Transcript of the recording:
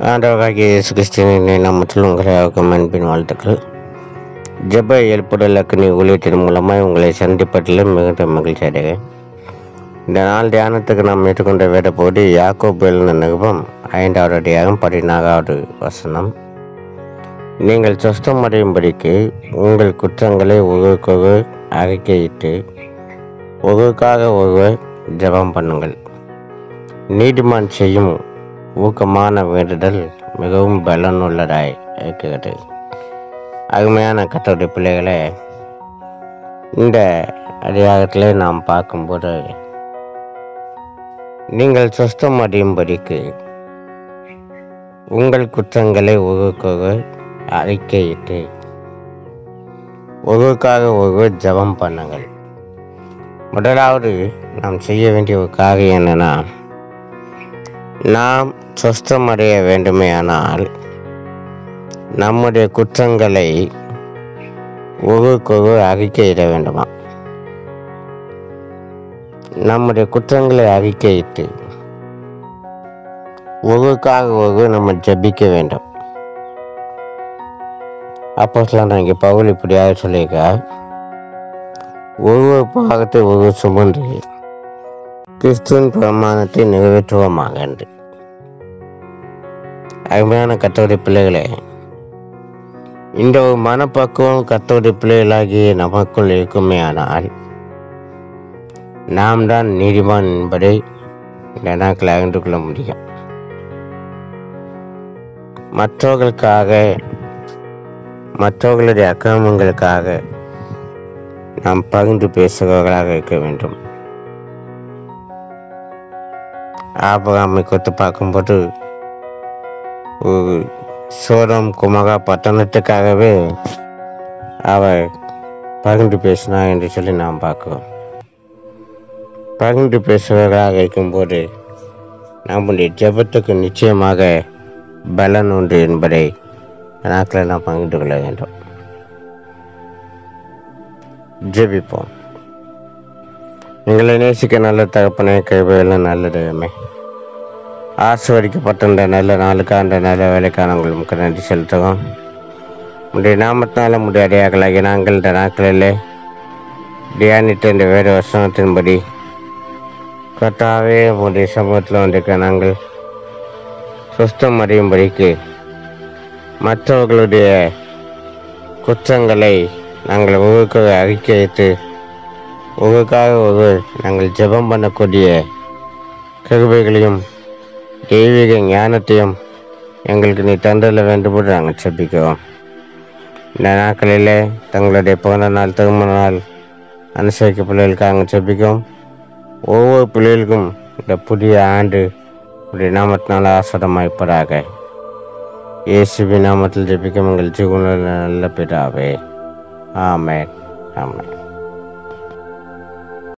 ஆண்டவராகிய இயேசு கிறிஸ்துவின் நாமத்தில் உங்களை அன்பின் வாழ்த்துக்கள். ஜெப எழுப்புதல் அக்னி ஊழியத்தின் மூலமாக உங்களை சந்திப்பதில் மிகுந்த மகிழ்ச்சி அடைகிறேன். இந்த நாள் தியானத்துக்கு நாம் ஏற்றுக்கொண்ட வேத பகுதி யாக்கோபு எழுதின நிருபம் 5வது அதிகாரம் 14வது வசனம். நீங்கள் சொஸ்தமடையும்படிக்கு உங்கள் குற்றங்களை ஒருவருக்கொரு அறிக்கையிட்டு ஒருவருக்காக ஒருவர் ஜெபம் பண்ணுங்கள். நீதிமான் செய்யும் ஊக்கமான வேண்டுதல் மிகவும் பலனுள்ளதாய் இருக்கிறது. அருமையான கர்த்தருடைய பிள்ளைகளை, இந்த அதிகாரத்தில் நாம் பார்க்கும்போது நீங்கள் சொஸ்தம் அடையும்படிக்கு உங்கள் குற்றங்களை ஒருவருக்கொருவர் அறிக்கையிட்டு ஒருவருக்காக ஒருவர் ஜெபம் பண்ணுங்கள். முதலாவது நாம் செய்ய வேண்டிய ஒரு காரியம் என்னன்னா, நாம் சொஸ்தமடைய வேண்டுமேயானால் நம்முடைய குற்றங்களை ஒருவருக்கொருவர் அறிக்கையிட வேண்டுமா. நம்முடைய குற்றங்களை அறிக்கையிட்டு ஒருவருக்காக ஒருவர் நம்ம ஜெபிக்க வேண்டும். அப்போஸ்தலனாகிய இங்கே பவுல் இப்படியாக சொல்லியிருக்கார், ஒருவர் பாகத்தை ஒருவர் சுமந்து கிறிஸ்துவின் பிரமாணத்தை நிறைவேற்றுவோமாக என்று. அருமையான கர்த்தருடைய பிள்ளைகளே, இந்த ஒரு மனப்பக்குவம் கர்த்தருடைய பிள்ளைகளாகிய நமக்குள் இருக்குமே ஆனால் நாம் தான் நீதிமான் என்பதை இந்த நாட்கள் அறிந்து கொள்ள முடியும். மற்றவர்களுடைய அக்கிரமங்களுக்காக நாம் பகிர்ந்து பேசுபவர்களாக இருக்க வேண்டும். ஆபிரகாமை குறித்து பார்க்கும்போது ஒரு சோதம் குமரா பட்டணத்துக்காகவே அவர் பகிர்ந்து பேசினார் என்று சொல்லி நாம் பார்க்கிறோம். பகிர்ந்து பேசுவதாக இருக்கும்போது நம்முடைய ஜெபத்துக்கு நிச்சயமாக பலன் உண்டு என்பதை நாட்களை நாம் பகிர்ந்து கொள்ள வேண்டும். ஜெபிப்போம். எங்களை நேசிக்க நல்ல தகப்பனே, கைவையில் நல்ல தெய்வமே, ஆசீர்வதிக்கப்பட்ட இந்த நல்ல நாளுக்கு அந்த நல்ல வேலைக்கான உங்களுக்கு நன்றி செலுத்துவோம். உடைய நாமத்தினால உடைய அடையாளங்களாகி நாங்கள் இந்த நாட்களிலே தியானித்த இந்த வேறு வசனத்தின்படி கர்த்தாவே உடைய சமூகத்தில் வந்திருக்க நாங்கள் சுஸ்தம் அடையும்படிக்கு மற்றவர்களுடைய குற்றங்களை நாங்கள் ஒவ்வொரு அறிக்கையிட்டு ஒவ்வொருக்காக ஒருவர் நாங்கள் ஜெபம் பண்ணக்கூடிய கிருபைகளையும் தெய்வீக ஞானத்தையும் எங்களுக்கு நீ தந்தல வேண்டும் என்று நாங்கள் ஜெபிக்கிறோம். இந்த நாட்களிலே தங்களுடைய பிறந்த நாள், திருமண நாள் அனுசரிக்க பிள்ளைகளுக்கு நாங்கள் ஜெபிக்கிறோம். ஒவ்வொரு பிள்ளைகளுக்கும் இந்த புதிய ஆண்டு உடைய நாமத்தினால் ஆசீர்வாதமாயிருப்பதாக. இயேசுவின் நாமத்தில் ஜெபிக்கும் எங்கள் ஜீவனில் நல்ல பிதாவே. ஆமென். ஆமென்.